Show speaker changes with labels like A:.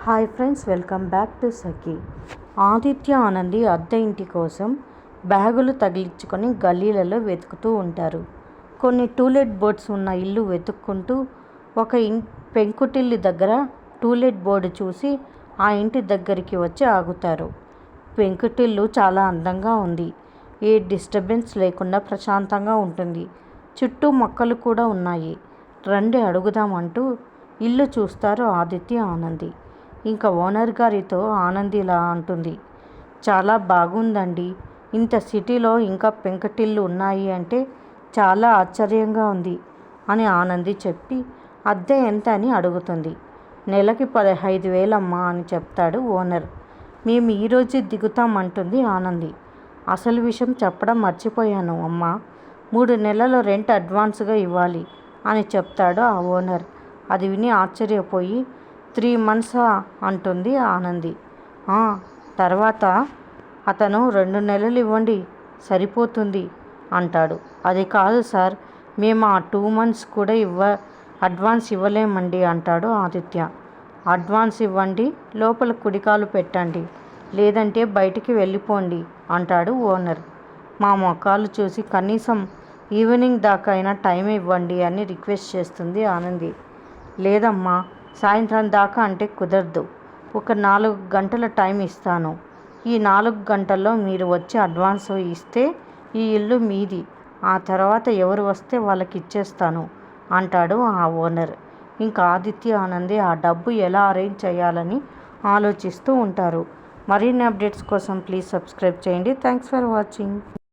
A: Hi friends, welcome back to Sakhi. Aditya Anandi అద్దె ఇంటి కోసం బ్యాగులు తగిలించుకొని గల్లీలలో వెతుకుతూ ఉంటారు. కొన్ని టూలెట్ బోర్డ్స్ ఉన్న ఇల్లు వెతుక్కుంటూ ఒక పెంకుటిల్లు దగ్గర టూలెట్ బోర్డు చూసి ఆ ఇంటి దగ్గరికి వచ్చి ఆగుతారు. పెంకుటిల్లు చాలా అందంగా ఉంది. ఏ డిస్టర్బెన్స్ లేకుండా ప్రశాంతంగా ఉంటుంది. చుట్టూ మొక్కలు కూడా ఉన్నాయి. రండి అడుగుదాం అంటూ ఇల్లు చూస్తారు ఆదిత్య ఆనంది. ఇంకా ఓనర్ గారితో ఆనంది ఇలా అంటుంది, చాలా బాగుందండి. ఇంత సిటీలో ఇంకా పెంకుటిల్లు ఉన్నాయి అంటే చాలా ఆశ్చర్యంగా ఉంది అని ఆనంది చెప్పి అద్దె ఎంత అని అడుగుతుంది. నెలకి 15,000 అమ్మా అని చెప్తాడు ఓనర్. మేము ఈరోజు దిగుతామంటుంది ఆనంది. అసలు విషయం చెప్పడం మర్చిపోయాను అమ్మా, 3 నెలల రెంట్ అడ్వాన్స్గా ఇవ్వాలి అని చెప్తాడు ఆ ఓనర్. అది విని ఆశ్చర్యపోయి 3 months అంటుంది ఆనంది. తర్వాత అతను 2 నెలలు ఇవ్వండి సరిపోతుంది అంటాడు. అది కాదు సార్, మేము ఆ 2 months కూడా అడ్వాన్స్ ఇవ్వలేమండి అంటాడు ఆదిత్య. అడ్వాన్స్ ఇవ్వండి, లోపల కుడికాలు పెట్టండి, లేదంటే బయటికి వెళ్ళిపోండి అంటాడు ఓనర్. మా మొఖాలు చూసి కనీసం ఈవినింగ్ దాకా అయినా టైం ఇవ్వండి అని రిక్వెస్ట్ చేస్తుంది ఆనంది. లేదమ్మా, సాయంత్రం దాకా అంటే కుదరదు. ఒక 4 గంటల టైం ఇస్తాను. ఈ 4 గంటల్లో మీరు వచ్చి అడ్వాన్స్ ఇస్తే ఈ ఇల్లు మీది. ఆ తర్వాత ఎవరు వస్తే వాళ్ళకి ఇచ్చేస్తాను అంటాడు ఆ ఓనర్. ఇంకా ఆదిత్య ఆనంది ఆ డబ్బు ఎలా అరేంజ్ చేయాలని ఆలోచిస్తూ ఉంటారు. మరిన్ని అప్డేట్స్ కోసం ప్లీజ్ సబ్స్క్రైబ్ చేయండి. Thanks for watching.